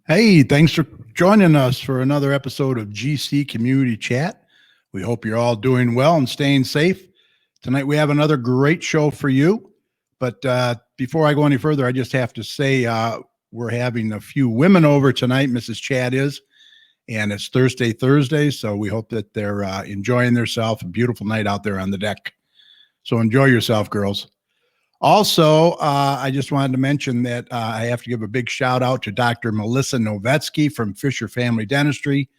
Hey, thanks for joining us for another episode of GC Community Chat. We hope you're all doing well and staying safe. Tonight we have another great show for you. But before I go any further, I just have to say we're having a few women over tonight. Mrs. Chad is, and it's Thursday, so we hope that they're enjoying themselves. A beautiful night out there on the deck. So enjoy yourself, girls. Also, I just wanted to mention that I have to give a big shout out to Dr. Melissa Novetsky from Fisher Family Dentistry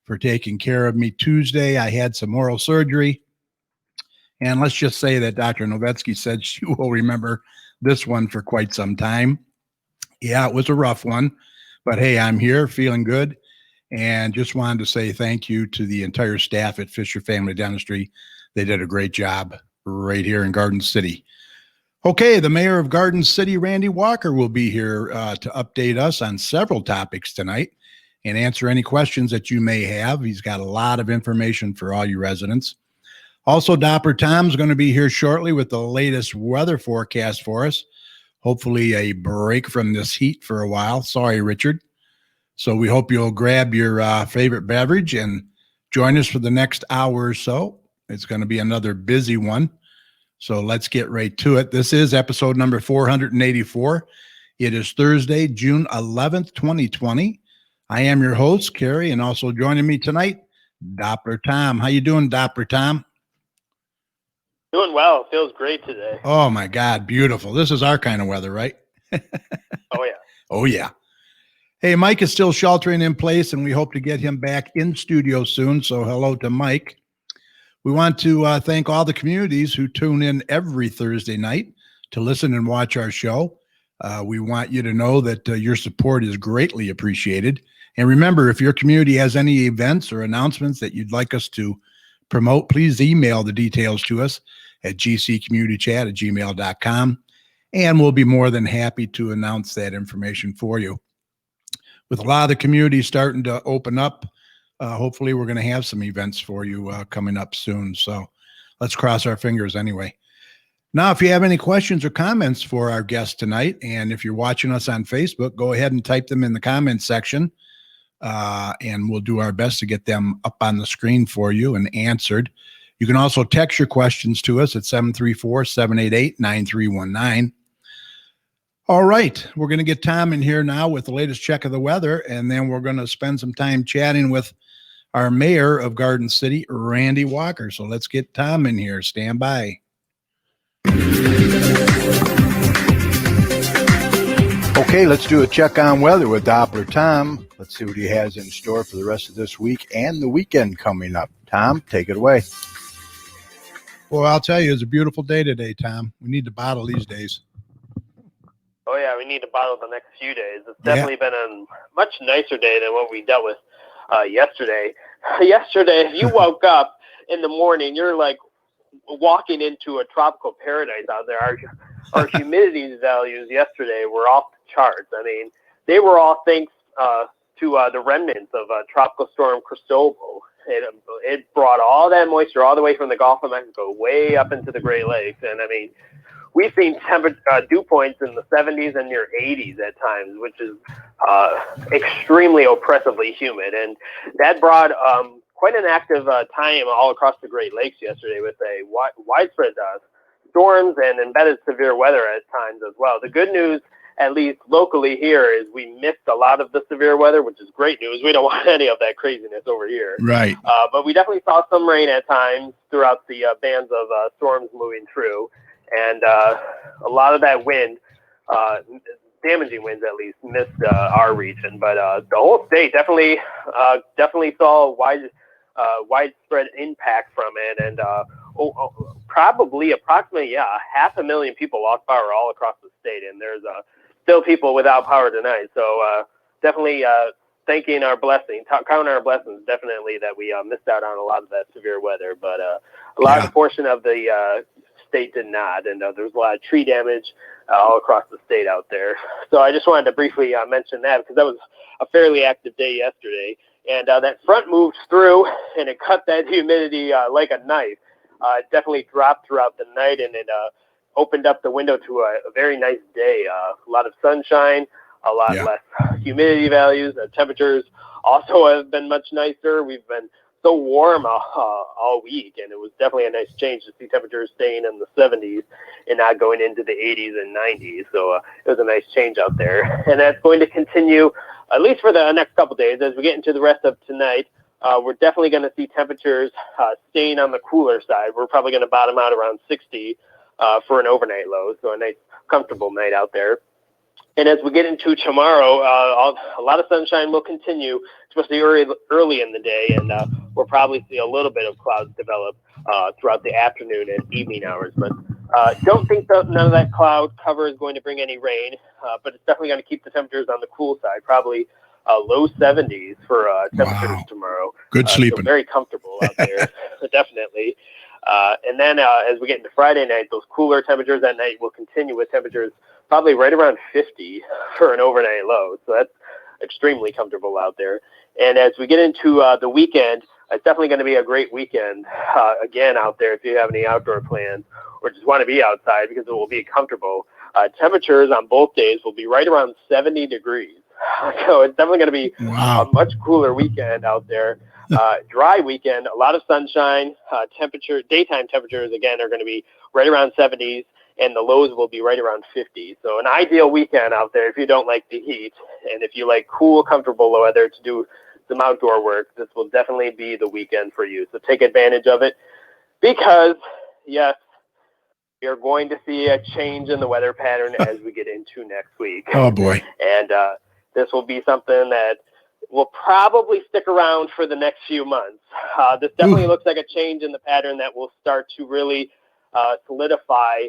for taking care of me Tuesday. I had some oral surgery. And let's just say that Dr. Novetsky said she will remember this one for quite some time. Yeah, it was a rough one, but hey, I'm here feeling good. And just wanted to say thank you to the entire staff at Fisher Family Dentistry. They did a great job right here in Garden City. Okay, the mayor of Garden City, Randy Walker, will be here to update us on several topics tonight and answer any questions that you may have. He's got a lot of information for all you residents. Also, Dapper Tom's going to be here shortly with the latest weather forecast for us. Hopefully a break from this heat for a while. Sorry, Richard. So we hope you'll grab your favorite beverage and join us for the next hour or so. It's going to be another busy one. So let's get right to it. This is episode number 484. It is Thursday, June 11th, 2020. I am your host, Kerry, and also joining me tonight, Doppler Tom. How you doing, Doppler Tom? Doing well. Feels great today. Oh, my God. Beautiful. This is our kind of weather, right? Oh, yeah. Oh, yeah. Hey, Mike is still sheltering in place, and we hope to get him back in studio soon. So hello to Mike. We want to thank all the communities who tune in every Thursday night to listen and watch our show. We want you to know that your support is greatly appreciated. And remember, if your community has any events or announcements that you'd like us to promote, please email the details to us at gccommunitychat@gmail.com, and we'll be more than happy to announce that information for you. With a lot of the communities starting to open up, hopefully we're going to have some events for you coming up soon. So let's cross our fingers anyway. Now, if you have any questions or comments for our guest tonight, and if you're watching us on Facebook, go ahead and type them in the comments section, and we'll do our best to get them up on the screen for you and answered. You can also text your questions to us at 734-788-9319. All right, we're going to get Tom in here now with the latest check of the weather, and then we're going to spend some time chatting with our mayor of Garden City, Randy Walker. So let's get Tom in here. Stand by. Okay, let's do a check on weather with Doppler Tom. Let's see what he has in store for the rest of this week and the weekend coming up. Tom, take it away. Well, I'll tell you, it's a beautiful day today, Tom. We need to bottle these days. Oh, yeah, we need to bottle the next few days. It's definitely been a much nicer day than what we dealt with yesterday. Yesterday, if you woke up in the morning, you're like walking into a tropical paradise out there. Our humidity values yesterday were off the charts. I mean, they were all thanks to the remnants of Tropical Storm Cristobal. It brought all that moisture all the way from the Gulf of Mexico way up into the Great Lakes. And, I mean, we've seen dew points in the 70s and near 80s at times, which is extremely oppressively humid. And that brought quite an active time all across the Great Lakes yesterday with a widespread storms and embedded severe weather at times as well. The good news, at least locally here, is we missed a lot of the severe weather, which is great news. We don't want any of that craziness over here. Right. But we definitely saw some rain at times throughout the bands of storms moving through. And a lot of that wind, damaging winds at least, missed our region. But the whole state definitely saw widespread impact from it. And approximately 500,000 people lost power all across the state. And there's still people without power tonight. So definitely thanking our blessings, counting our blessings, definitely that we missed out on a lot of that severe weather. But a large portion of the state did not, and there was a lot of tree damage all across the state out there. So I just wanted to briefly mention that because that was a fairly active day yesterday, and that front moved through and it cut that humidity like a knife. It definitely dropped throughout the night, and it opened up the window to a very nice day. A lot of sunshine, a lot Yeah. less humidity values. The temperatures also have been much nicer. We've been so warm all week, and it was definitely a nice change to see temperatures staying in the 70s and not going into the 80s and 90s. So it was a nice change out there, and that's going to continue at least for the next couple days. As we get into the rest of tonight, we're definitely going to see temperatures staying on the cooler side. We're probably going to bottom out around 60 for an overnight low, so a nice comfortable night out there. And as we get into tomorrow, a lot of sunshine will continue, especially early in the day, and we'll probably see a little bit of clouds develop throughout the afternoon and evening hours. But don't think that none of that cloud cover is going to bring any rain, but it's definitely going to keep the temperatures on the cool side, probably low 70s for temperatures tomorrow. Good sleeping. So very comfortable out there, definitely. And then as we get into Friday night, those cooler temperatures at night will continue with temperatures probably right around 50 for an overnight low. So that's extremely comfortable out there. And as we get into the weekend, it's definitely going to be a great weekend again out there if you have any outdoor plans or just want to be outside because it will be comfortable. Temperatures on both days will be right around 70 degrees. So it's definitely going to be a much cooler weekend out there. Dry weekend, a lot of sunshine. Daytime temperatures, again, are going to be right around 70s, and the lows will be right around 50. So an ideal weekend out there if you don't like the heat, and if you like cool, comfortable weather to do some outdoor work, this will definitely be the weekend for you. So take advantage of it because, yes, you're going to see a change in the weather pattern as we get into next week. Oh, boy. And this will be something that will probably stick around for the next few months. This definitely looks like a change in the pattern that will start to really solidify.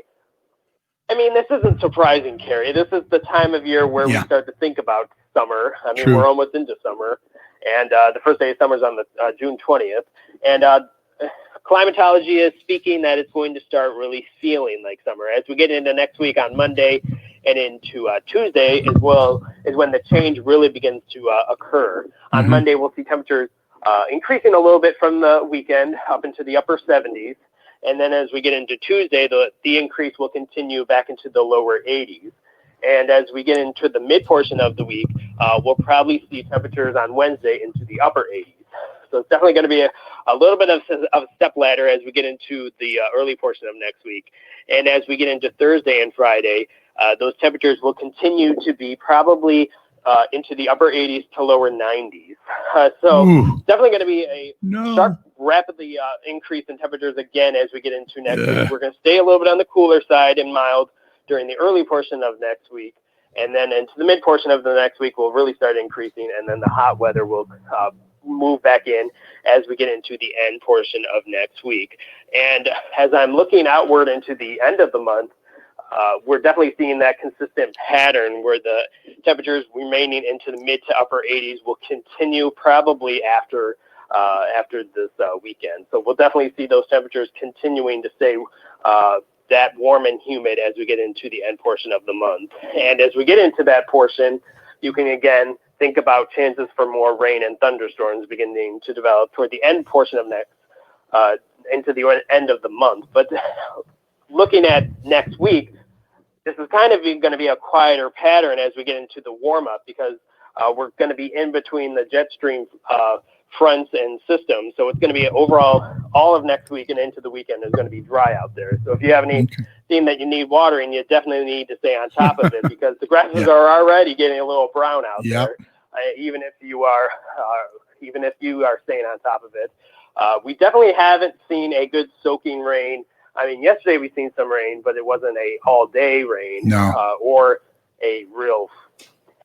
I mean, this isn't surprising, Carrie. This is the time of year where we start to think about summer. I mean, we're almost into summer, and the first day of summer is on the June 20th. And climatology is speaking that it's going to start really feeling like summer. As we get into next week on Monday and into Tuesday as well is when the change really begins to occur. On Monday, we'll see temperatures increasing a little bit from the weekend up into the upper 70s. And then as we get into Tuesday, the increase will continue back into the lower 80s. And as we get into the mid portion of the week, we'll probably see temperatures on Wednesday into the upper 80s. So it's definitely going to be a little bit of a step ladder as we get into the early portion of next week. And as we get into Thursday and Friday, those temperatures will continue to be probably into the upper 80s to lower 90s. So definitely going to be a sharp, rapidly increase in temperatures again as we get into next week. We're going to stay a little bit on the cooler side and mild during the early portion of next week. And then into the mid portion of the next week, we'll really start increasing. And then the hot weather will move back in as we get into the end portion of next week. And as I'm looking outward into the end of the month, we're definitely seeing that consistent pattern where the temperatures remaining into the mid to upper 80s will continue probably after this weekend. So we'll definitely see those temperatures continuing to stay that warm and humid as we get into the end portion of the month. And as we get into that portion, you can again think about chances for more rain and thunderstorms beginning to develop toward the end portion of into the end of the month. But looking at next week, this is kind of going to be a quieter pattern as we get into the warm-up because we're going to be in between the jet stream fronts and systems. So it's going to be overall all of next week and into the weekend is going to be dry out there. So if you have any theme that you need watering, you definitely need to stay on top of it because the grasses are already getting a little brown out there. Even if you are staying on top of it. We definitely haven't seen a good soaking rain. I mean, yesterday we seen some rain, but it wasn't a all-day rain or a real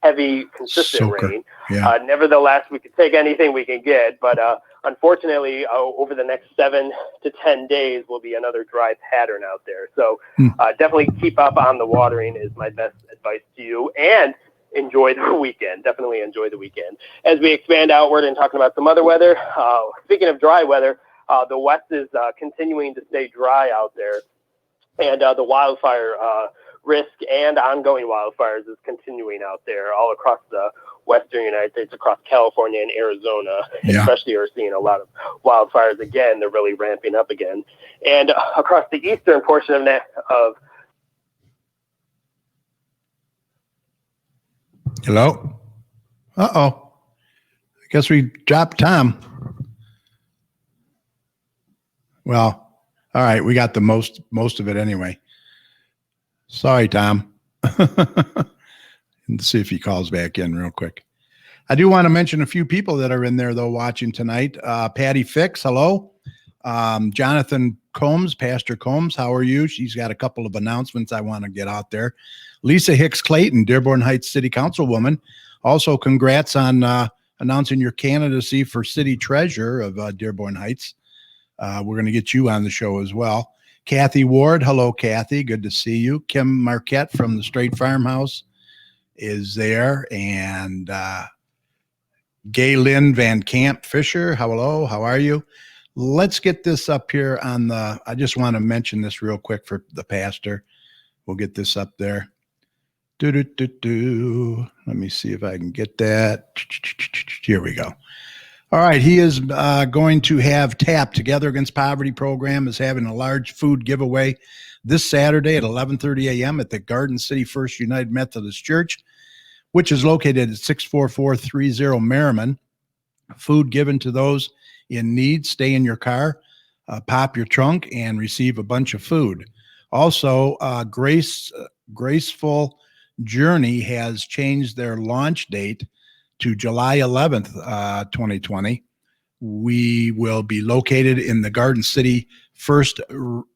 heavy, consistent rain. Nevertheless, we could take anything we can get, but unfortunately, over the next 7 to 10 days will be another dry pattern out there. So definitely keep up on the watering is my best advice to you, and enjoy the weekend. Definitely enjoy the weekend. As we expand outward and talking about some other weather, speaking of dry weather, the West is continuing to stay dry out there, and the wildfire risk and ongoing wildfires is continuing out there all across the western United States, across California and Arizona, especially are seeing a lot of wildfires again. They're really ramping up again. And across the eastern portion of Hello? Uh-oh. I guess we dropped Tom. Well, all right. We got the most of it anyway. Sorry, Tom. And see if he calls back in real quick. I do want to mention a few people that are in there, though, watching tonight. Patty Fix, hello. Jonathan Combs, Pastor Combs, how are you? She's got a couple of announcements I want to get out there. Lisa Hicks Clayton, Dearborn Heights City Councilwoman. Also, congrats on announcing your candidacy for City Treasurer of Dearborn Heights. We're going to get you on the show as well. Kathy Ward, hello, Kathy. Good to see you. Kim Marquette from the Straight Farmhouse is there. And Gaylyn Van Camp Fisher, hello, how are you? Let's get this up here on the, I just want to mention this real quick for the pastor. We'll get this up there. Let me see if I can get that. Here we go. All right, he is going to have TAP, Together Against Poverty program, is having a large food giveaway this Saturday at 11:30 a.m. at the Garden City First United Methodist Church, which is located at 64430 Merriman. Food given to those in need. Stay in your car, pop your trunk, and receive a bunch of food. Also, Graceful Journey has changed their launch date to July 11th, 2020. We will be located in the Garden City First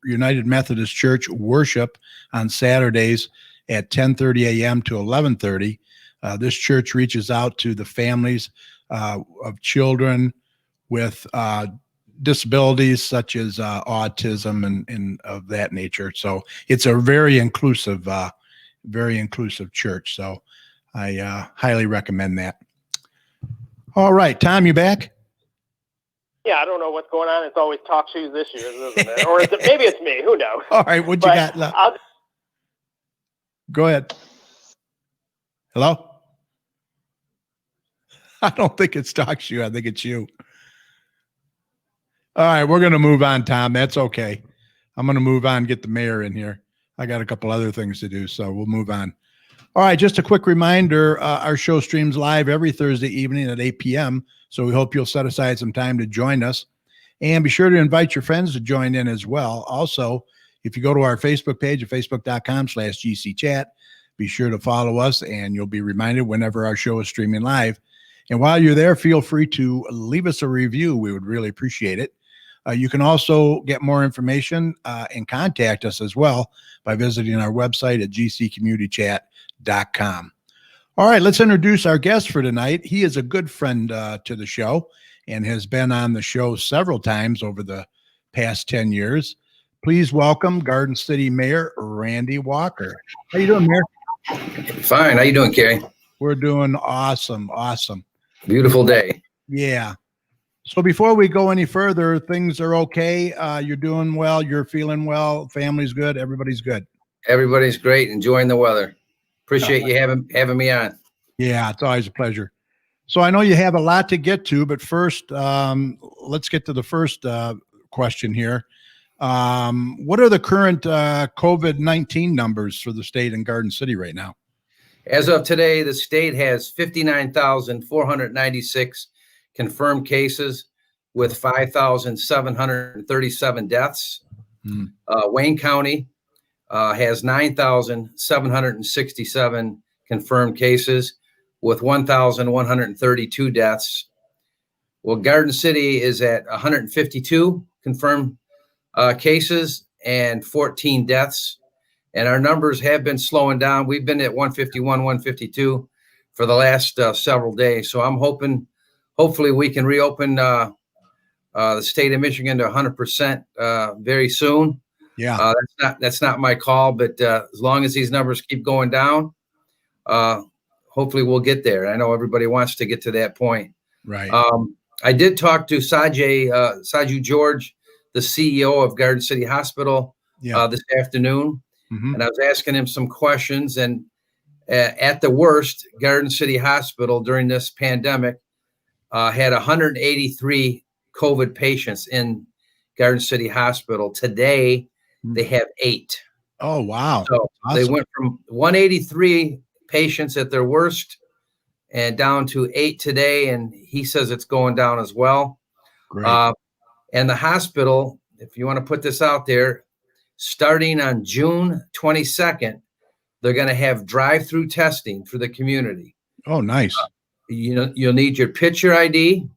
United Methodist Church worship on Saturdays at 10:30 a.m. to 11:30. This church reaches out to the families of children with disabilities such as autism and of that nature. So it's a very inclusive church. So I highly recommend that. All right, Tom, you back? Yeah, I don't know what's going on. It's always talk shoes issues, isn't it? Or is it, maybe it's me. Who knows? All right, what you got left? Go ahead. Hello? I don't think it's talk shoe. I think it's you. All right, we're going to move on, Tom. That's okay. I'm going to move on, get the mayor in here. I got a couple other things to do, so we'll move on. All right, just a quick reminder, our show streams live every Thursday evening at 8 p.m., so we hope you'll set aside some time to join us. And be sure to invite your friends to join in as well. Also, if you go to our Facebook page at facebook.com/GCChat, be sure to follow us, and you'll be reminded whenever our show is streaming live. And while you're there, feel free to leave us a review. We would really appreciate it. You can also get more information and contact us as well by visiting our website at gccommunitychat.com. All right, let's introduce our guest for tonight. He is a good friend to the show and has been on the show several times over the past 10 years. Please welcome Garden City Mayor Randy Walker. How you doing, Mayor? Fine. How you doing, Kerry? We're doing awesome. Awesome. Beautiful day. Yeah. So before we go any further, things are okay. You're doing well. You're feeling well. Family's good. Everybody's good. Everybody's great. Enjoying the weather. Appreciate you having me on. Yeah, it's always a pleasure. So I know you have a lot to get to, but first, let's get to the first question here. What are the current COVID-19 numbers for the state and Garden City right now? As of today, the state has 59,496 confirmed cases with 5,737 deaths. Wayne County has 9,767 confirmed cases with 1,132 deaths. Well, Garden City is at 152 confirmed cases and 14 deaths. And our numbers have been slowing down. We've been at 151, 152 for the last several days. So I'm hopefully we can reopen the state of Michigan to 100% very soon. Yeah, that's not my call, but as long as these numbers keep going down, hopefully we'll get there. I know everybody wants to get to that point. right. I did talk to Saju George, the CEO of Garden City Hospital, this afternoon. Mm-hmm. And I was asking him some questions. And at the worst, Garden City Hospital during this pandemic had 183 COVID patients in Garden City Hospital. Today, they have 8. Oh, wow. So awesome. They went from 183 patients at their worst and down to 8 today. And he says it's going down as well. Great. And the hospital, if you want to put this out there, starting on June 22nd, they're going to have drive-through testing for the community. Oh, nice. You'll need your picture ID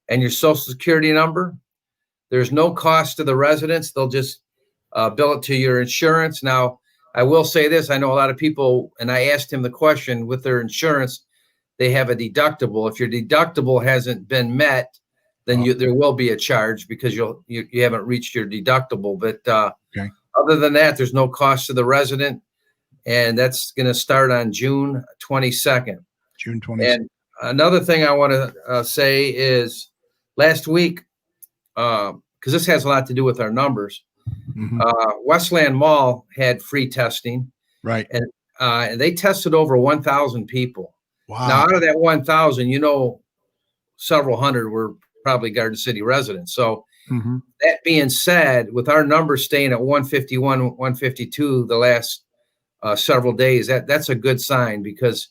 and your social security number. There's no cost to the residents. They'll just bill it to your insurance. Now, I will say this. I know a lot of people, and I asked him the question, with their insurance, they have a deductible. If your deductible hasn't been met, then there will be a charge because you haven't reached your deductible. But okay. Other than that, there's no cost to the resident. And that's going to start on June 22nd. June 22nd. And another thing I want to say is last week, because this has a lot to do with our numbers, Westland Mall had free testing. Right. And they tested over 1,000 people. Wow. Now, out of that 1,000, several hundred were probably Garden City residents. So that being said, with our numbers staying at 151, 152 the last several days, that's a good sign because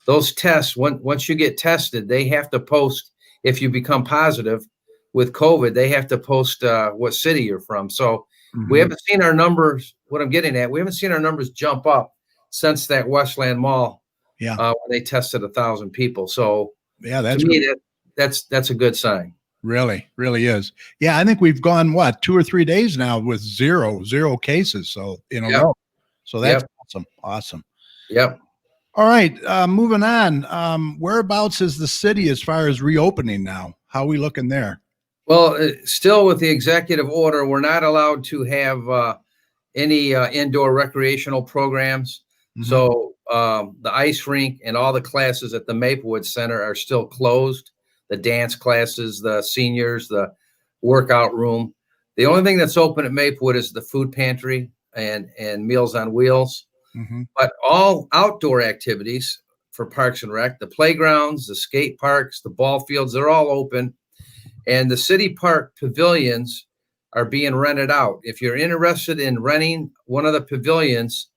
those tests, once you get tested, they have to post, if you become positive with COVID, they have to post what city you're from. So we haven't seen our numbers, what I'm getting at, we haven't seen our numbers jump up since that Westland Mall when they tested 1,000 people. So that's to me, that's a good sign. Really is. Yeah, I think we've gone 2 or 3 days now with zero cases. So in a row. So that's awesome. Yep. All right. Moving on. Whereabouts is the city as far as reopening now? How are we looking there? Well, still with the executive order, we're not allowed to have any indoor recreational programs. So the ice rink and all the classes at the Maplewood Center are still closed. The dance classes, the seniors, the workout room. The only thing that's open at Maplewood is the food pantry and Meals on Wheels. But all outdoor activities for Parks and Rec, the playgrounds, the skate parks, the ball fields, they're all open. And the city park pavilions are being rented out. If you're interested in renting one of the pavilions,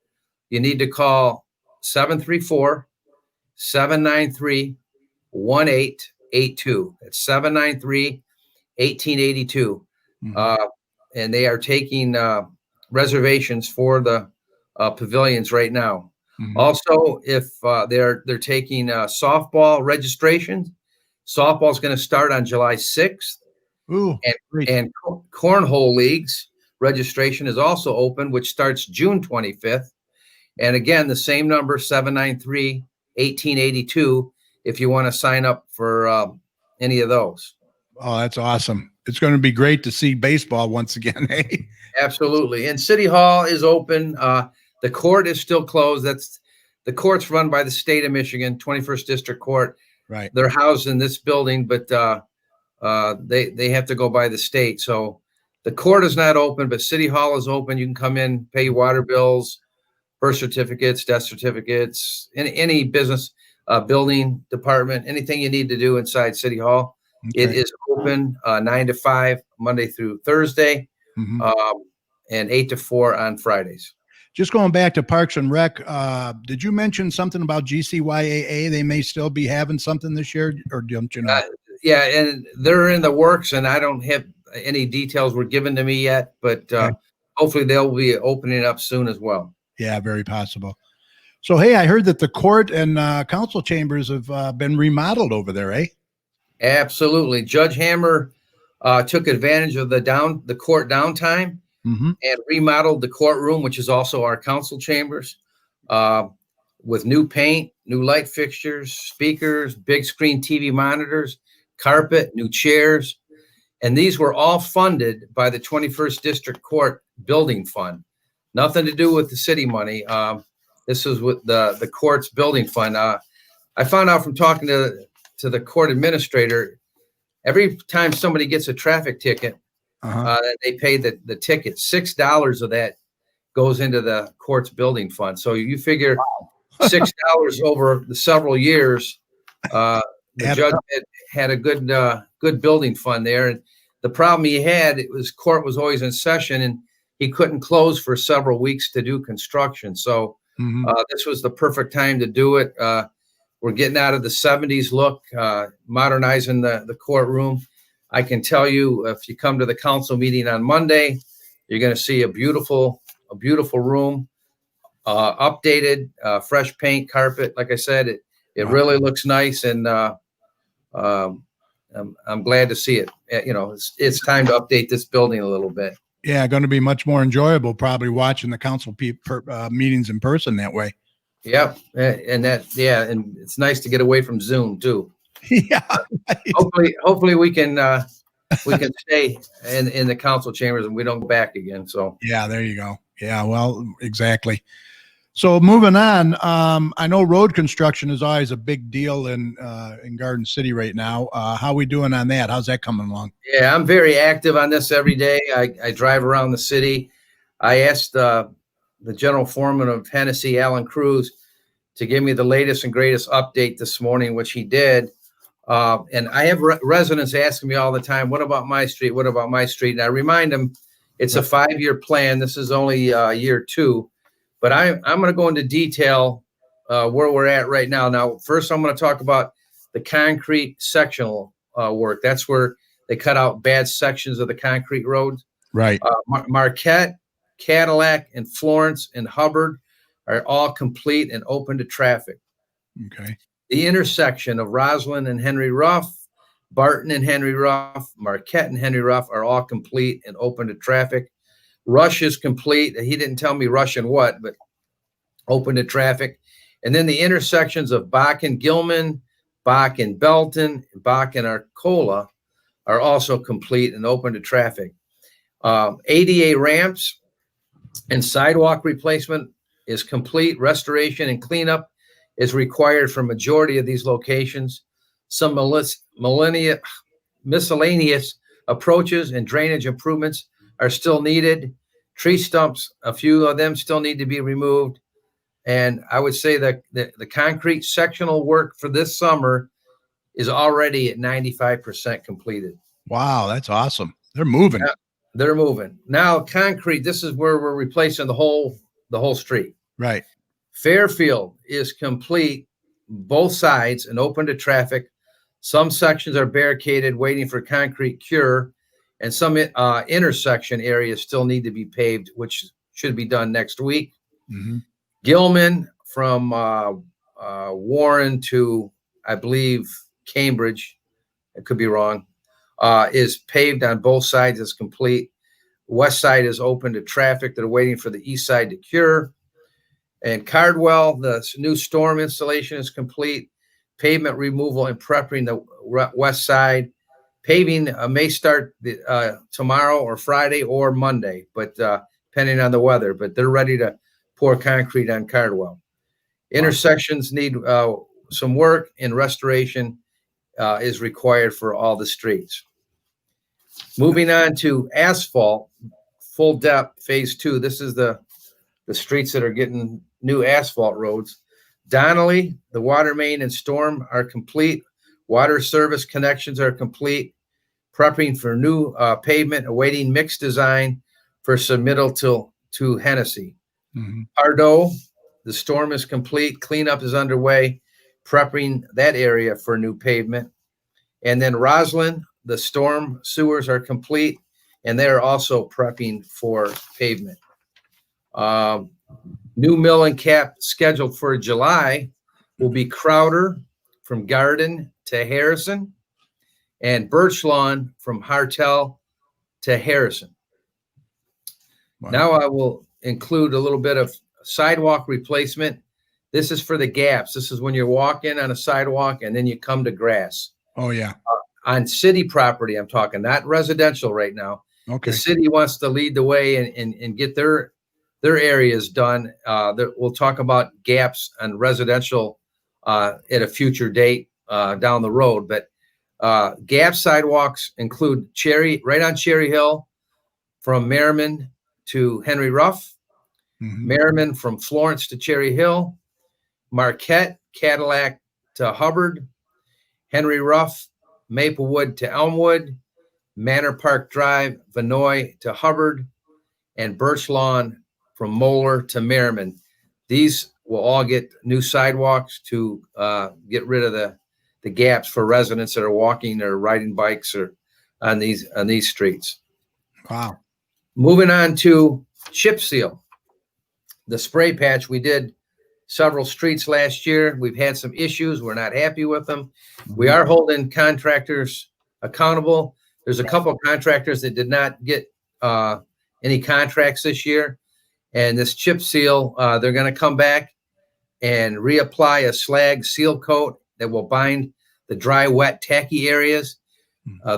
you need to call 734-793-1882. That's 793-1882. And they are taking reservations for the pavilions right now. Also, if they're taking softball registrations, softball is going to start on July 6th. Ooh, and cornhole leagues registration is also open, which starts June 25th. And again, the same number, 793-1882, if you want to sign up for any of those. Oh, that's awesome. It's going to be great to see baseball once again. Hey? Absolutely. And City Hall is open. The court is still closed. The court's run by the state of Michigan, 21st District Court. Right. They're housed in this building, but they have to go by the state. So the court is not open, but City Hall is open. You can come in, pay your water bills, birth certificates, death certificates, any business, building department, anything you need to do inside City Hall. Okay. It is open 9 to 5, Monday through Thursday, and 8 to 4 on Fridays. Just going back to Parks and Rec, did you mention something about GCYAA? They may still be having something this year, or don't you know? Yeah, and they're in the works, and I don't have any details were given to me yet, but hopefully they'll be opening up soon as well. Yeah, very possible. So, hey, I heard that the court and council chambers have been remodeled over there, eh? Absolutely. Judge Hammer took advantage of the court downtime and remodeled the courtroom, which is also our council chambers, with new paint, new light fixtures, speakers, big screen TV monitors, carpet, new chairs. And these were all funded by the 21st District Court Building Fund. Nothing to do with the city money. This is with the court's building fund. I found out from talking to the court administrator, every time somebody gets a traffic ticket, they pay the ticket. $6 of that goes into the court's building fund. So you figure $6 over the several years. The judge had a good building fund there. And the problem he had, court was always in session, and he couldn't close for several weeks to do construction. So this was the perfect time to do it. We're getting out of the 70s look, modernizing the courtroom. I can tell you, if you come to the council meeting on Monday, you're going to see a beautiful room, updated, fresh paint, carpet. Like I said, it really looks nice, and I'm glad to see it. It's time to update this building a little bit. Yeah, going to be much more enjoyable probably watching the council meetings in person that way. Yep, and it's nice to get away from Zoom too. Yeah. Hopefully we can stay in the council chambers and we don't go back again. So yeah, there you go. Yeah, well, exactly. So moving on, I know road construction is always a big deal in Garden City right now. How are we doing on that? How's that coming along? Yeah, I'm very active on this every day. I drive around the city. I asked the general foreman of Hennessy, Alan Cruz, to give me the latest and greatest update this morning, which he did. And I have residents asking me all the time, what about my street? What about my street? And I remind them it's a 5-year plan. This is only year 2. But I'm going to go into detail where we're at right now. Now, first, I'm going to talk about the concrete sectional work. That's where they cut out bad sections of the concrete roads. Right. Marquette, Cadillac, and Florence and Hubbard are all complete and open to traffic. Okay. The intersection of Roslyn and Henry Ruff, Barton and Henry Ruff, Marquette and Henry Ruff are all complete and open to traffic. Rush is complete. He didn't tell me Rush and what, but open to traffic. And then the intersections of Bach and Gilman, Bach and Belton, Bach and Arcola are also complete and open to traffic. ADA ramps and sidewalk replacement is complete. Restoration and cleanup is required for majority of these locations. Some miscellaneous approaches and drainage improvements are still needed. Tree stumps, a few of them still need to be removed. And I would say that the concrete sectional work for this summer is already at 95% completed. Wow, that's awesome. They're moving. Yeah, they're moving. Now, concrete, this is where we're replacing the whole street. Right. Fairfield is complete, both sides, and open to traffic. Some sections are barricaded, waiting for concrete cure, and some intersection areas still need to be paved, which should be done next week. Mm-hmm. Gilman from Warren to, I believe, Cambridge, I could be wrong, is paved on both sides, is complete. West side is open to traffic. They're waiting for the east side to cure. And Cardwell, the new storm installation is complete. Pavement removal and prepping the west side. Paving may start tomorrow or Friday or Monday, but depending on the weather. But they're ready to pour concrete on Cardwell. Intersections need some work, and restoration is required for all the streets. Moving on to asphalt, full depth, phase 2. This is the streets that are getting new asphalt roads. Donnelly, the water main and storm are complete. Water service connections are complete. Prepping for new pavement, awaiting mixed design for submittal to Hennessy. Mm-hmm. Pardo, the storm is complete. Cleanup is underway, prepping that area for new pavement. And then Roslyn, the storm sewers are complete, and they're also prepping for pavement. New mill and cap scheduled for July will be Crowder from Garden to Harrison, and Birchlawn from Hartel to Harrison. Wow. Now I will include a little bit of sidewalk replacement. This is for the gaps. This is when you're walking on a sidewalk and then you come to grass. Oh, yeah. On city property, I'm talking, not residential right now. Okay. The city wants to lead the way and get their areas done. We'll talk about gaps on residential at a future date down the road. But gap sidewalks include right on Cherry Hill from Merriman to Henry Ruff, Mm-hmm. Merriman from Florence to Cherry Hill, Marquette, Cadillac to Hubbard, Henry Ruff, Maplewood to Elmwood, Manor Park Drive, Vinoy to Hubbard, and Birchlawn from Moeller to Merriman. These we'll all get new sidewalks to get rid of the gaps for residents that are walking or riding bikes or on these streets. Wow. Moving on to chip seal. The spray patch, we did several streets last year. We've had some issues. We're not happy with them. We are holding contractors accountable. There's a couple of contractors that did not get any contracts this year. And this chip seal, they're going to come back and reapply a slag seal coat that will bind the dry, wet, tacky areas.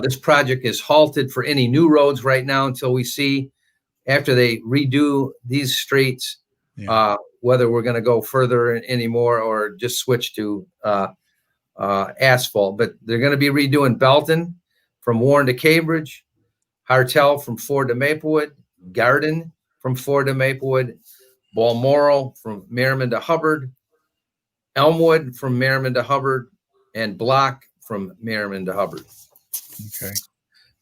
This project is halted for any new roads right now until we see, after they redo these streets, whether we're going to go further anymore or just switch to asphalt. But they're going to be redoing Belton from Warren to Cambridge, Hartel from Ford to Maplewood, Garden from Ford to Maplewood, Balmoral from Merriman to Hubbard, Elmwood from Merriman to Hubbard, and Block from Merriman to Hubbard. Okay.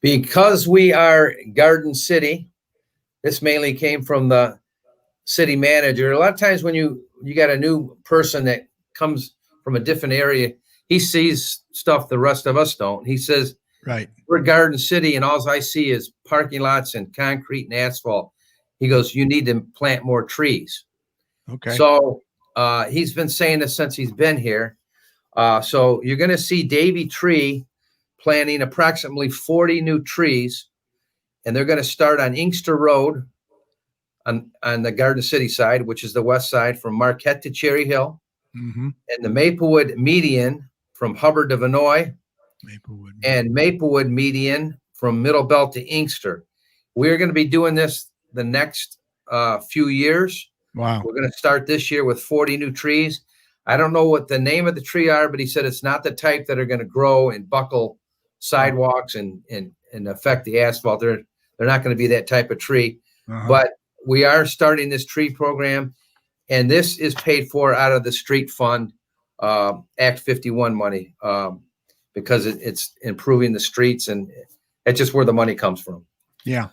Because we are Garden City, this mainly came from the city manager. A lot of times when you got a new person that comes from a different area, he sees stuff the rest of us don't. He says, right, we're Garden City and all I see is parking lots and concrete and asphalt. He goes, you need to plant more trees. Okay. So he's been saying this since he's been here. So you're going to see Davy Tree planting approximately 40 new trees, and they're going to start on Inkster Road on the Garden City side, which is the west side, from Marquette to Cherry Hill, and the Maplewood median from Hubbard to Vinoy, and Maplewood median from Middle Belt to Inkster. We're going to be doing this the next few years. Wow. We're going to start this year with 40 new trees. I don't know what the name of the tree are, but he said it's not the type that are going to grow and buckle sidewalks and affect the asphalt. They're not going to be that type of tree. But we are starting this tree program, and this is paid for out of the street fund, Act 51 money, because it's improving the streets, and it's just where the money comes from. Yeah.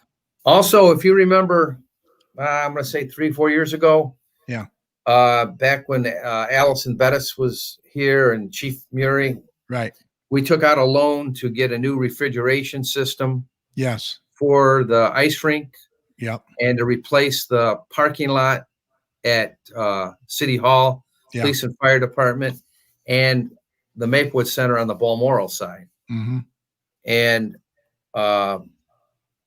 Also, if you remember, I'm going to say 3-4 years ago. Yeah. Back when Allison Bettis was here and Chief Murray. Right. We took out a loan to get a new refrigeration system. Yes. For the ice rink. Yep. And to replace the parking lot at City Hall, Police and Fire Department, and the Maplewood Center on the Balmoral side. And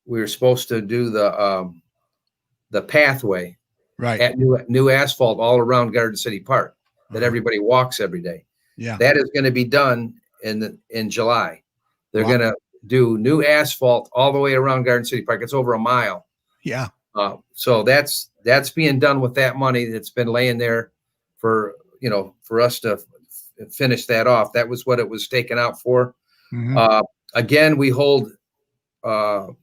we were supposed to do the pathway, right, at new asphalt all around Garden City Park that everybody walks every day. Yeah. That is going to be done in July. They're going to do new asphalt all the way around Garden City Park. It's over a mile. Yeah. So that's being done with that money that's been laying there for us to finish that off. That was what it was taken out for. Again, we hold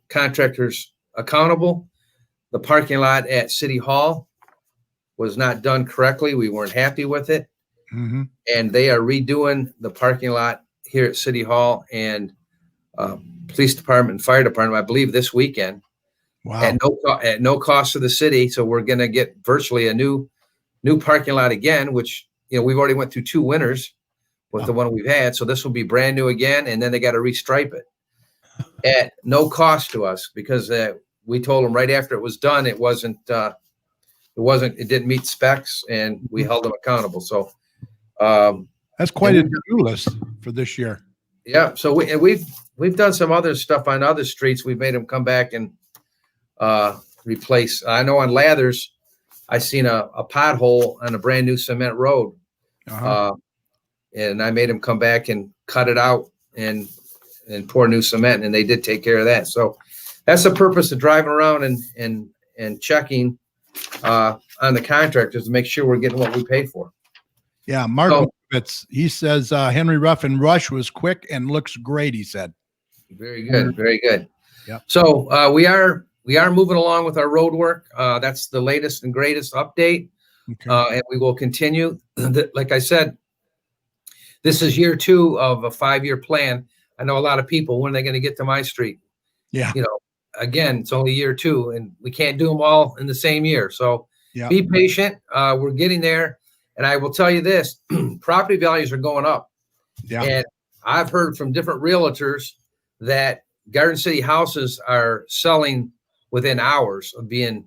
contractors accountable. The parking lot at City Hall was not done correctly. We weren't happy with it. And they are redoing the parking lot here at City Hall and Police Department and Fire Department, I believe, this weekend. Wow. At no cost to the city. So we're going to get virtually a new parking lot again, which, we've already went through 2 winters with the one we've had. So this will be brand new again. And then they got to restripe it at no cost to us, because we told them right after it was done, it didn't meet specs, and we held them accountable. So that's quite a to-do list for this year. Yeah. So we've done some other stuff on other streets. We've made them come back and replace. I know on Lathers, I seen a pothole on a brand new cement road, and I made them come back and cut it out and pour new cement, and they did take care of that. So that's the purpose of driving around and checking on the contractors to make sure we're getting what we paid for. Yeah, Mark, he says Henry Ruff and Rush was quick and looks great. He said, "Very good, very good." Yeah. So we are moving along with our road work. That's the latest and greatest update, and we will continue. Like I said, this is year 2 of a 5-year plan. I know a lot of people, when are they going to get to my street? Yeah. Again, it's only year 2, and we can't do them all in the same year. So be patient. We're getting there. And I will tell you this, property values are going up. Yeah. And I've heard from different realtors that Garden City houses are selling within hours of being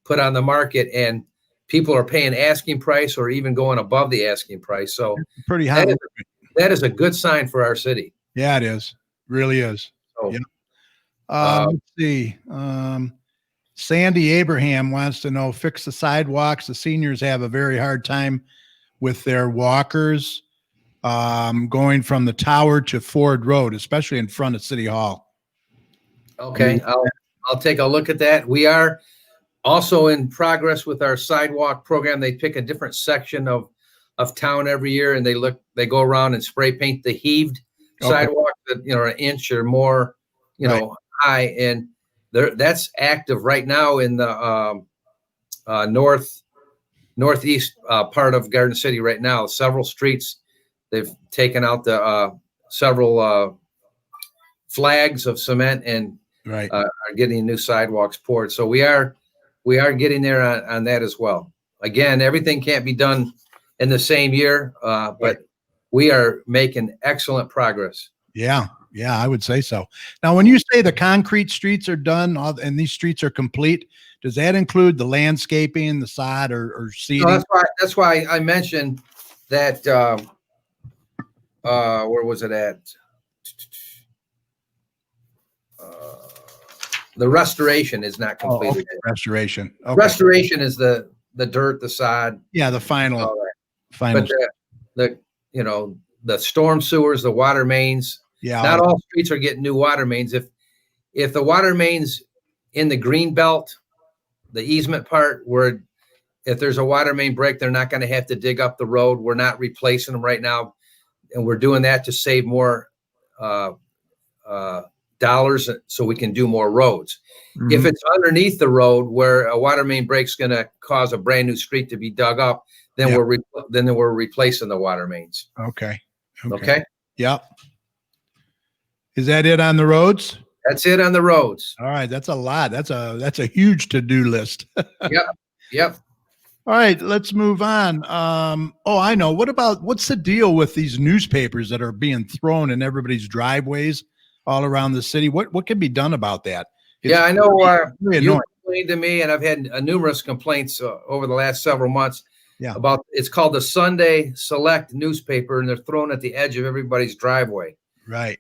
put on the market, and people are paying asking price or even going above the asking price. So Pretty hot. that is a good sign for our city. Yeah, it is. Really is. So, Yeah. Let's see. Sandy Abraham wants to know, fix the sidewalks. The seniors have a very hard time with their walkers going from the tower to Ford Road, especially in front of City Hall. okay, I'll take a look at that. We are also in progress with our sidewalk program. They pick a different section of town every year, and they go around and spray paint the heaved sidewalk that, an inch or more, high. And that's active right now in the northeast part of Garden City right now. Several streets, they've taken out the several flags of cement and are getting new sidewalks poured. So we are getting there on that as well. Again, everything can't be done in the same year, but we are making excellent progress. Yeah, I would say so. Now, when you say the concrete streets are done and these streets are complete, does that include the landscaping, the sod or seeding? No, that's why I mentioned that. Where was it at? The restoration is not completed. Restoration. Okay. Restoration is the dirt, the sod. Yeah, the final. But the storm sewers, the water mains. Yeah. Not all streets are getting new water mains. If the water mains in the green belt, the easement part, where if there's a water main break, they're not going to have to dig up the road. We're not replacing them right now, and we're doing that to save more dollars so we can do more roads. Mm-hmm. If it's underneath the road where a water main break's going to cause a brand new street to be dug up, then we're replacing the water mains. Okay. Yep. Is that it on the roads? That's it on the roads. All right. That's a lot. That's a huge to-do list. Yep. All right, let's move on. I know. What's the deal with these newspapers that are being thrown in everybody's driveways all around the city? What can be done about that? I know. You complained to me, and I've had numerous complaints over the last several months. Yeah. About, it's called the Sunday Select newspaper, and they're thrown at the edge of everybody's driveway. Right.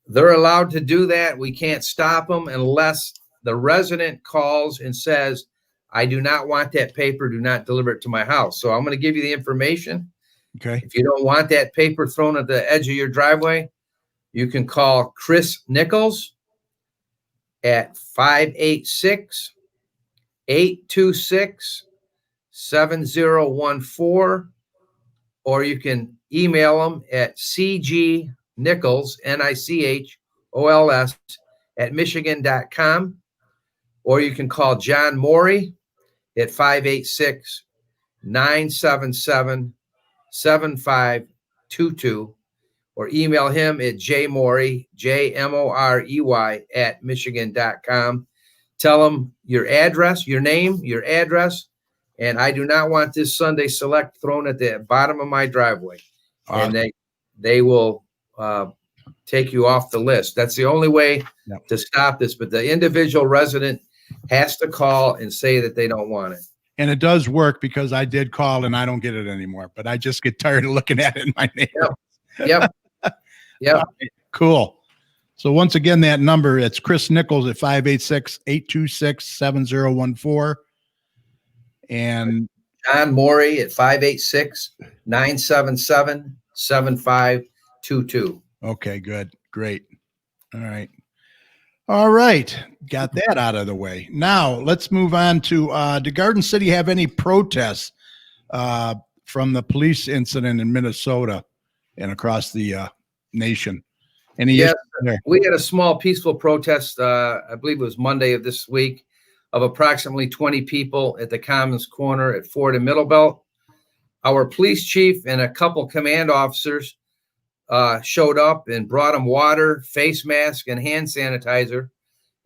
They're allowed to do that. We can't stop them unless the resident calls and says, I do not want that paper. Do not deliver it to my house. So I'm going to give you the information. Okay. If you don't want that paper thrown at the edge of your driveway, you can call Chris Nichols at 586-826-7014, or you can email him at cgnichols, NICHOLS, at michigan.com, or you can call John Morey at 586-977-7522, or email him at jmorey, JMOREY, at michigan.com. Tell him your address, your name, your address, and I do not want this Sunday Select thrown at the bottom of my driveway. And they will take you off the list. That's the only way to stop this. But the individual resident has to call and say that they don't want it. And it does work, because I did call and I don't get it anymore, but I just get tired of looking at it in my neighborhood. Yep. Cool. So once again, that number, it's Chris Nichols at 586-826-7014. And John Morey at 586-977-7522. Okay, good. Great. All right. Got that out of the way. Now let's move on to, did Garden City have any protests from the police incident in Minnesota and across the nation? Yes, we had a small peaceful protest, I believe it was Monday of this week, of approximately 20 people at the Commons Corner at Ford and Middlebelt. Our police chief and a couple command officers showed up and brought them water, face mask, and hand sanitizer,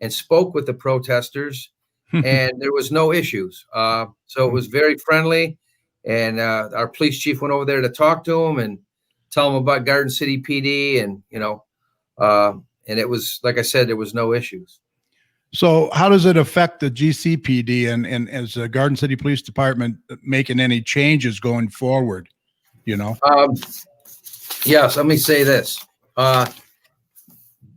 and spoke with the protesters, and there was no issues. So it was very friendly, And our police chief went over there to talk to him and tell him about Garden City PD. And, and it was, like I said, there was no issues. So how does it affect the GCPD and as the Garden City Police Department making any changes going forward? Yes, let me say this.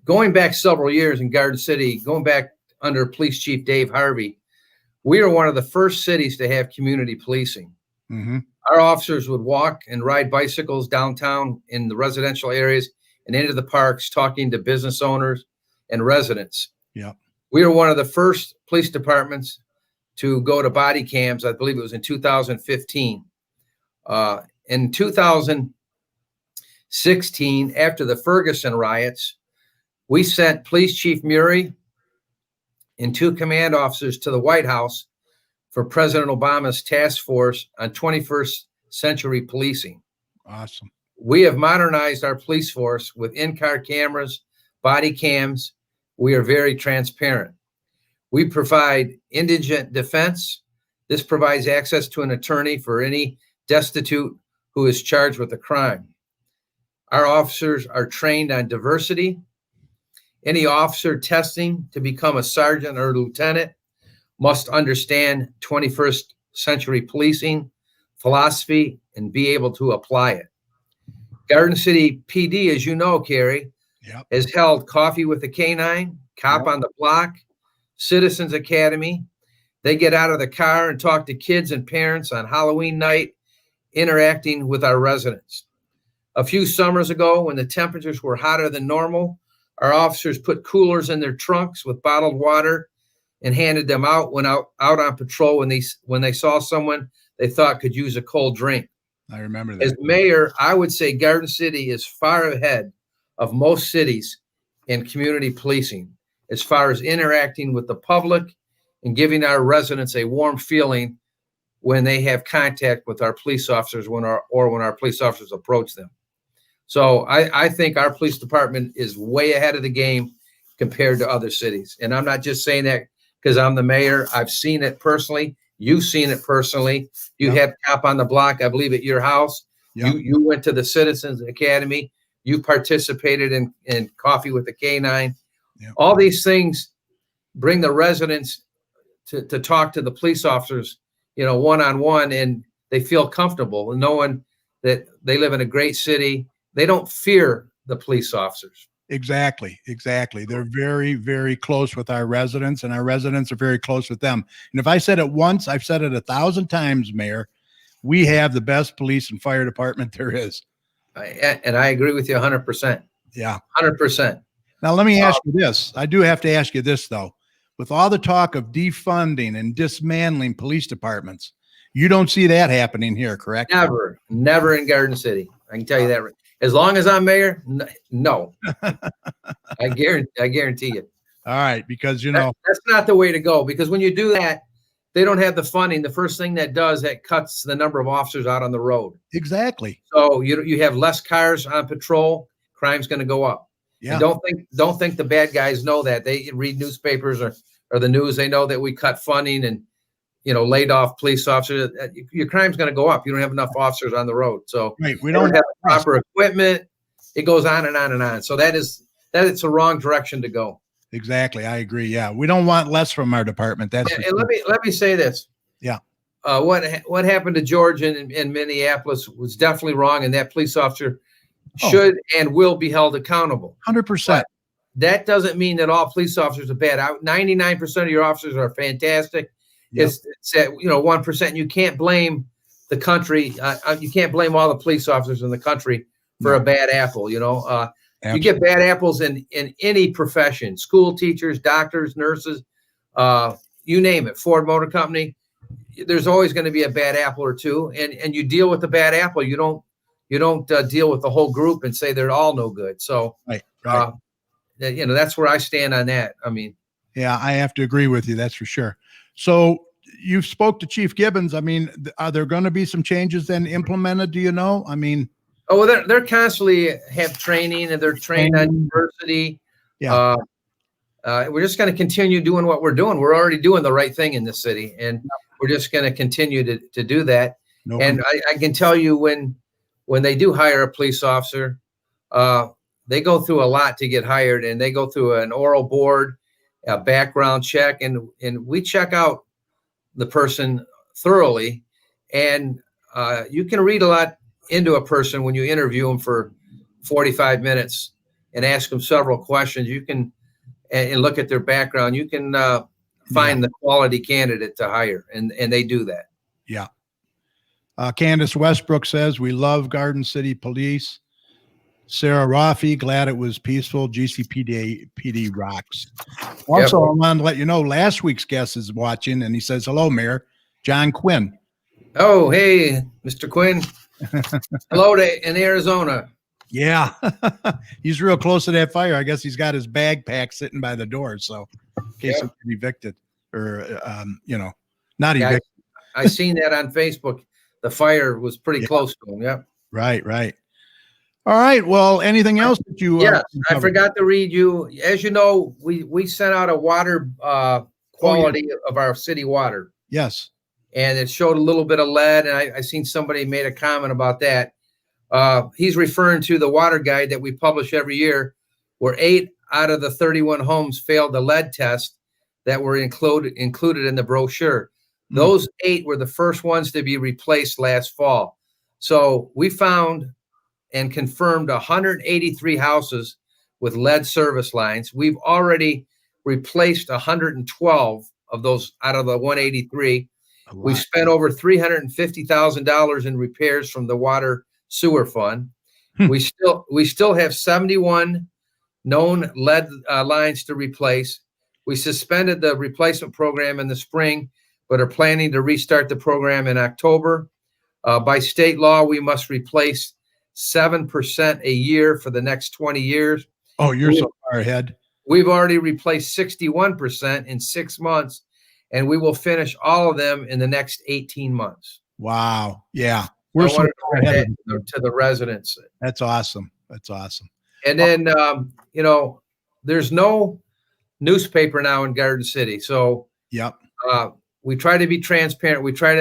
Going back several years in Garden City, going back under Police Chief Dave Harvey, we are one of the first cities to have community policing. Mm-hmm. Our officers would walk and ride bicycles downtown in the residential areas and into the parks, talking to business owners and residents. Yeah. We were one of the first police departments to go to body cams. I believe it was in 2015. In 2016, after the Ferguson riots, we sent Police Chief Murray and 2 command officers to the White House for President Obama's task force on 21st century policing. Awesome. We have modernized our police force with in-car cameras, body cams. We are very transparent. We provide indigent defense. This provides access to an attorney for any destitute who is charged with a crime. Our officers are trained on diversity. Any officer testing to become a sergeant or lieutenant must understand 21st century policing philosophy and be able to apply it. Garden City PD, as you know, Carrie, Yep. has held Coffee with a Canine, Cop on the Block, Citizens Academy. They get out of the car and talk to kids and parents on Halloween night, interacting with our residents. A few summers ago, when the temperatures were hotter than normal, our officers put coolers in their trunks with bottled water and handed them out when out on patrol when they saw someone they thought could use a cold drink. I remember that. As mayor, I would say Garden City is far ahead of most cities in community policing as far as interacting with the public and giving our residents a warm feeling when they have contact with our police officers when our police officers approach them. So I think our police department is way ahead of the game compared to other cities. And I'm not just saying that because I'm the mayor. I've seen it personally. You've seen it personally. You had Cop on the Block, I believe, at your house. Yep. You went to the Citizens Academy. You participated in Coffee with the Canine. Yep. All these things bring the residents to talk to the police officers, one-on-one, and they feel comfortable knowing that they live in a great city. They don't fear the police officers. Exactly. They're very, very close with our residents, and our residents are very close with them. And if I said it once, I've said it 1,000 times, Mayor. We have the best police and fire department there is. And I agree with you 100%. Yeah. 100%. Now, let me ask you this. I do have to ask you this, though. With all the talk of defunding and dismantling police departments, you don't see that happening here, correct? Never in Garden City. I can tell you that. As long as I'm mayor, no. I guarantee you. All right, because that's not the way to go. Because when you do that, they don't have the funding. The first thing that does, that cuts the number of officers out on the road. Exactly. So you have less cars on patrol. Crime's going to go up. Yeah. And don't think the bad guys know that. They read newspapers or the news. They know that we cut funding and laid off police officers. Your crime's going to go up. You don't have enough officers on the road. So right. We don't don't have the proper equipment. It goes on and on and on. So it's the wrong direction to go. Exactly. I agree. Yeah. We don't want less from our department. That's and let me say this. Yeah. What happened to George in Minneapolis was definitely wrong, and that police officer should and will be held accountable. 100%. That doesn't mean that all police officers are bad. 99% of your officers are fantastic. Yep. It's at 1%. You can't blame the country. You can't blame all the police officers in the country for a bad apple. You get bad apples in any profession: school teachers, doctors, nurses, you name it. Ford Motor Company. There's always going to be a bad apple or two, and you deal with the bad apple. You don't deal with the whole group and say they're all no good. So right. That's where I stand on that. I mean, yeah, I have to agree with you. That's for sure. So you've spoke to Chief Gibbons. I mean, are there going to be some changes then implemented? Do you know? I mean, they're constantly have training, and they're trained on diversity. Yeah. We're just going to continue doing what we're doing. We're already doing the right thing in this city, and we're just going to continue to do that. No, And I can tell you when they do hire a police officer, they go through a lot to get hired, and they go through an oral board, a background check, and we check out the person thoroughly. And you can read a lot into a person when you interview them for 45 minutes and ask them several questions. You can and look at their background. You can find the quality candidate to hire, and they do that. Yeah. Candace Westbrook says, we love Garden City Police. Sarah Rafi, glad it was peaceful. GCPD rocks. Also, I wanted to let you know, last week's guest is watching, and he says, hello, Mayor. John Quinn. Oh, hey, Mr. Quinn. Hello in Arizona. Yeah. He's real close to that fire. I guess he's got his bag packed sitting by the door. So in case he gets evicted or, not evicted. I seen that on Facebook. The fire was pretty close to him. Yep. Right. All right. Well, anything else that you? Yes, I forgot to read you. As you know, we sent out a water quality of our city water. Yes. And it showed a little bit of lead. And I seen somebody made a comment about that. He's referring to the water guide that we publish every year, where 8 out of the 31 homes failed the lead test that were included in the brochure. Those 8 were the first ones to be replaced last fall. So we found and confirmed 183 houses with lead service lines. We've already replaced 112 of those out of the 183. We spent over $350,000 in repairs from the water sewer fund. We still have 71 known lead lines to replace. We suspended the replacement program in the spring, but are planning to restart the program in October. By state law, we must replace 7% a year for the next 20 years. Oh, you're so far ahead. We've already replaced 61% in 6 months, and we will finish all of them in the next 18 months. Wow. Yeah. We're so far ahead to the residents. That's awesome. And then, there's no newspaper now in Garden City. So we try to be transparent. We try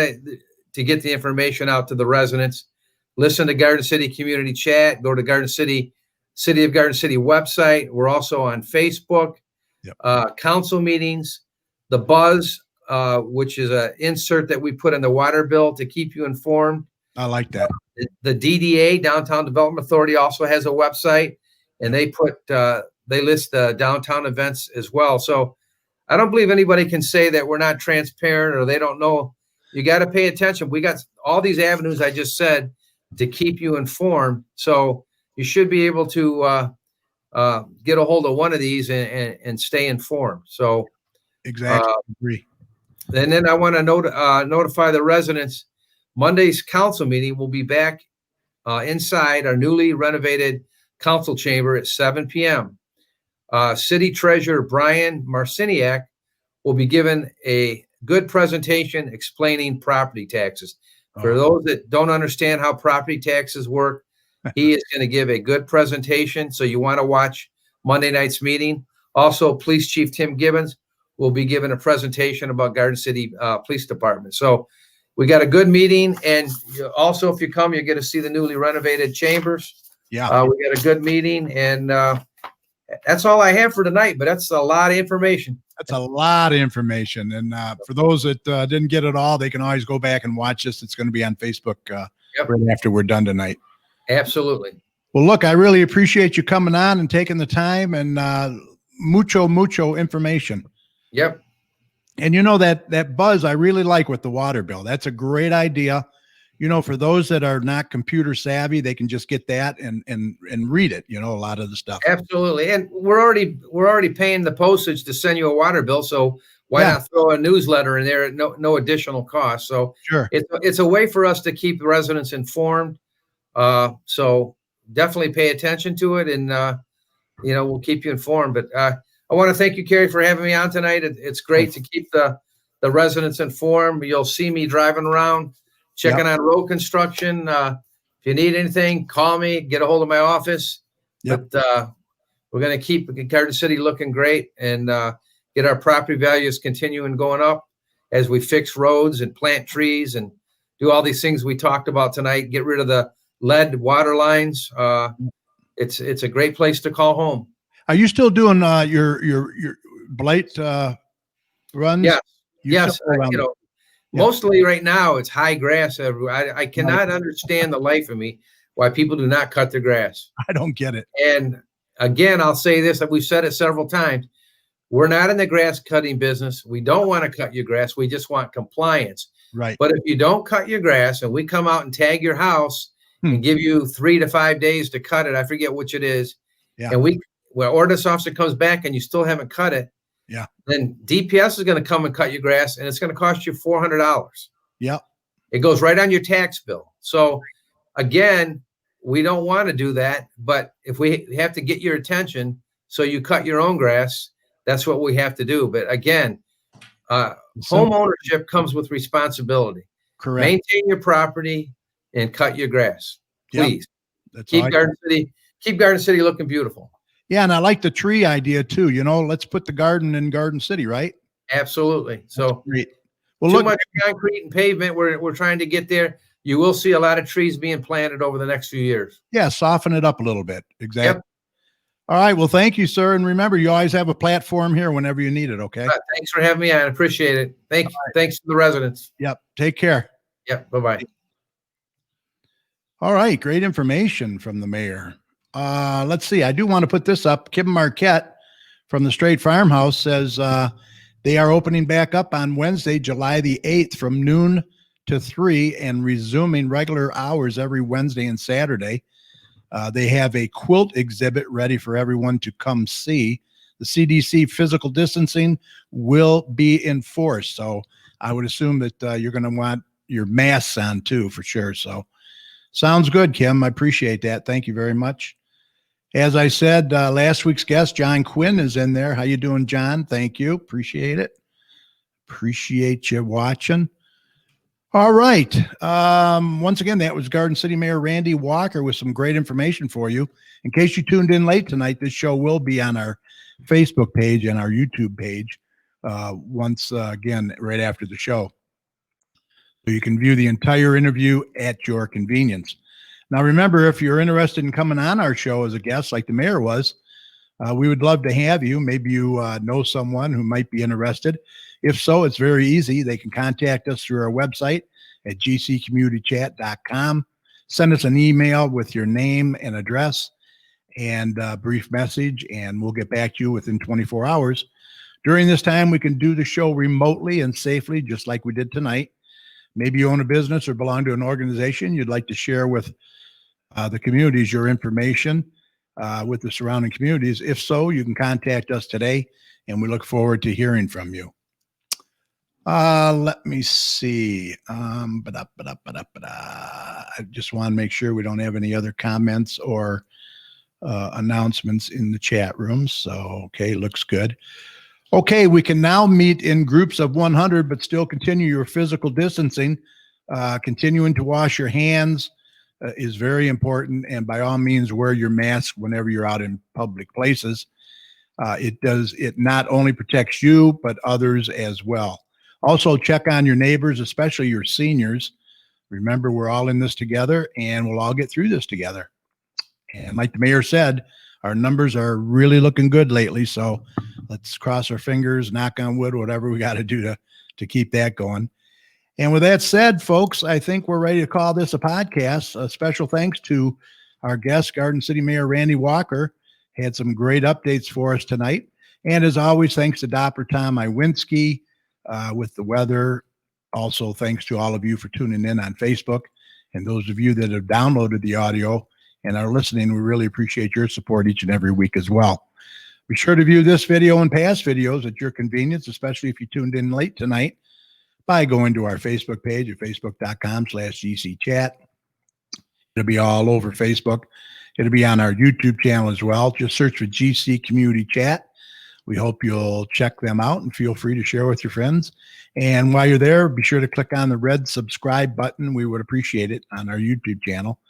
to get the information out to the residents. Listen to Garden City Community Chat. Go to City of Garden City website. We're also on Facebook. Council meetings, the Buzz, which is an insert that we put in the water bill to keep you informed. I like that. The DDA, Downtown Development Authority, also has a website, and they list downtown events as well. So I don't believe anybody can say that we're not transparent or they don't know. You got to pay attention. We got all these avenues I just said to keep you informed. So you should be able to get a hold of one of these and stay informed. So exactly. Agree. And then I want to notify the residents. Monday's council meeting will be back inside our newly renovated council chamber at 7 p.m. City Treasurer Brian Marciniak will be given a good presentation explaining property taxes. For those that don't understand how property taxes work, he is going to give a good presentation. So you want to watch Monday night's meeting. Also, Police Chief Tim Gibbons will be giving a presentation about Garden City Police Department. So we got a good meeting. And also, if you come, you get to see the newly renovated chambers. Yeah. We got a good meeting. And that's all I have for tonight, but that's a lot of information. That's a lot of information. And for those that didn't get it all, they can always go back and watch this. It's going to be on Facebook right after we're done tonight. Absolutely. Well, look, I really appreciate you coming on and taking the time and mucho information. Yep. And that buzz I really like with the water bill. That's a great idea. For those that are not computer savvy, they can just get that and read it, a lot of the stuff. Absolutely. And we're already paying the postage to send you a water bill. So why not throw a newsletter in there at no additional cost? So sure. It's a way for us to keep the residents informed. So definitely pay attention to it, and we'll keep you informed. But I want to thank you, Carrie, for having me on tonight. It's great to keep the residents informed. You'll see me driving around, checking on road construction. If you need anything, call me, get a hold of my office. But we're going to keep Garden City looking great and get our property values continuing going up as we fix roads and plant trees and do all these things we talked about tonight, get rid of the lead water lines. It's a great place to call home. Are you still doing your blight runs? Yes. You Yes. still go around- Yeah. Yeah. Mostly right now it's high grass everywhere. I cannot understand the life of me why people do not cut their grass. I don't get it. And again, I'll say this, that we've said it several times. We're not in the grass cutting business. We don't want to cut your grass. We just want compliance. Right. But if you don't cut your grass and we come out and tag your house and give you 3 to 5 days to cut it, I forget which it is. Yeah. And ordinance officer comes back and you still haven't cut it. Yeah. Then DPS is going to come and cut your grass and it's going to cost you $400. Yeah. It goes right on your tax bill. So again, we don't want to do that. But if we have to get your attention so you cut your own grass, that's what we have to do. But again, home ownership comes with responsibility. Correct. Maintain your property and cut your grass. Yep. Please That's keep all I- Garden City looking beautiful. Yeah, and I like the tree idea too. Let's put the garden in Garden City, right? Absolutely. So Great. Well, too look, much concrete and pavement. We're trying to get there. You will see a lot of trees being planted over the next few years. yeah, soften it up a little bit. Exactly. Yep. All right. Well, thank you, sir. And remember, you always have a platform here whenever you need it. Okay. Thanks for having me on. I appreciate it. Thanks to the residents. Yep. Take care. Yep. Bye-bye. All right. Great information from the mayor. Let's see. I do want to put this up. Kim Marquette from the Straight Farmhouse says they are opening back up on Wednesday, July the 8th from noon to 3 and resuming regular hours every Wednesday and Saturday. They have a quilt exhibit ready for everyone to come see. The CDC physical distancing will be enforced. So I would assume that you're going to want your masks on too, for sure. So sounds good, Kim. I appreciate that. Thank you very much. As I said, last week's guest, John Quinn, is in there. How you doing, John? Thank you. Appreciate it. Appreciate you watching. All right. Once again, that was Garden City Mayor Randy Walker with some great information for you. In case you tuned in late tonight, this show will be on our Facebook page and our YouTube page once again, right after the show. So you can view the entire interview at your convenience. Now, remember, if you're interested in coming on our show as a guest, like the mayor was, we would love to have you. Maybe you know someone who might be interested. If so, it's very easy. They can contact us through our website at gccommunitychat.com. Send us an email with your name and address and a brief message, and we'll get back to you within 24 hours. During this time, we can do the show remotely and safely, just like we did tonight. Maybe you own a business or belong to an organization you'd like to share with the communities your information with the surrounding communities. If so, you can contact us today, and we look forward to hearing from you. Let me see. I just want to make sure we don't have any other comments or announcements in the chat room. So, okay, looks good. Okay, we can now meet in groups of 100, but still continue your physical distancing. Continuing to wash your hands is very important, and by all means, wear your mask whenever you're out in public places. It not only protects you, but others as well. Also, check on your neighbors, especially your seniors. Remember, we're all in this together, and we'll all get through this together. And like the mayor said, our numbers are really looking good lately. So let's cross our fingers, knock on wood, whatever we got to do to keep that going. And with that said, folks, I think we're ready to call this a podcast. A special thanks to our guest, Garden City Mayor Randy Walker. Had some great updates for us tonight. And as always, thanks to Dr. Tom Iwinski with the weather. Also, thanks to all of you for tuning in on Facebook. And those of you that have downloaded the audio and are listening, we really appreciate your support each and every week as well. Be sure to view this video and past videos at your convenience, especially if you tuned in late tonight, by going to our Facebook page at facebook.com/GCChat. It'll be all over Facebook. It'll be on our YouTube channel as well. Just search for GC Community Chat. We hope you'll check them out and feel free to share with your friends. And while you're there, be sure to click on the red subscribe button. We would appreciate it on our YouTube channel.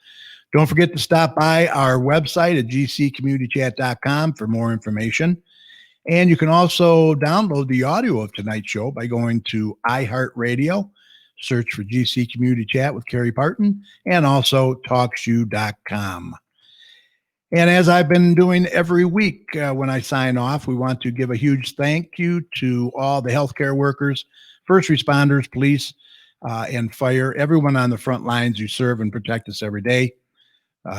Don't forget to stop by our website at gccommunitychat.com for more information. And you can also download the audio of tonight's show by going to iHeartRadio, Search for GC Community Chat with Carrie Parton and also talkshoe.com. And as I've been doing every week when I sign off, we want to give a huge thank you to all the healthcare workers, first responders, police, and fire, everyone on the front lines who serve and protect us every day.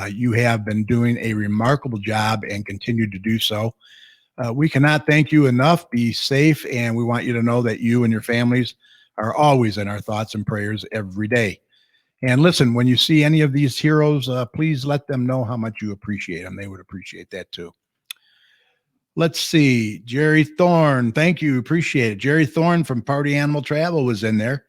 You have been doing a remarkable job and continue to do so. We cannot thank you enough. Be safe, and we want you to know that you and your families are always in our thoughts and prayers every day. And listen, when you see any of these heroes, please let them know how much you appreciate them. They would appreciate that too. Let's see. Jerry Thorne, thank you. Appreciate it. Jerry Thorne from Party Animal Travel was in there.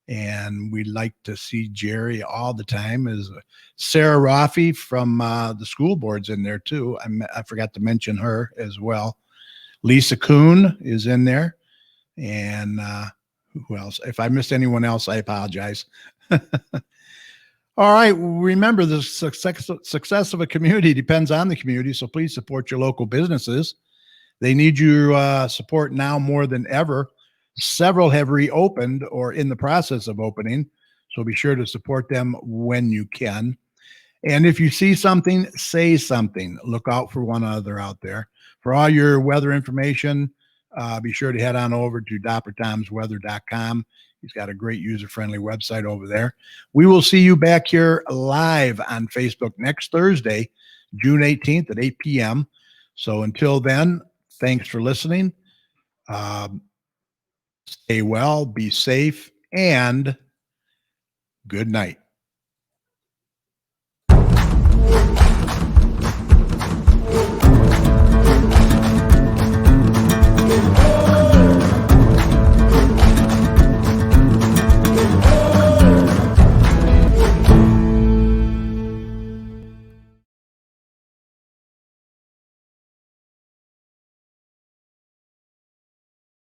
And we like to see Jerry all the time. Is Sarah Rafi from the school board's in there too. I forgot to mention her as well. Lisa Kuhn is in there. And who else? If I missed anyone else, I apologize. All right. Remember, the success of a community depends on the community. So please support your local businesses. They need your support now more than ever. Several have reopened or in the process of opening. So be sure to support them when you can. And if you see something, say something. Look out for one another out there. For all your weather information, be sure to head on over to doppertomsweather.com. He's got a great user-friendly website over there. We will see you back here live on Facebook next Thursday, June 18th at 8 p.m. So until then, thanks for listening. Stay well, be safe, and good night.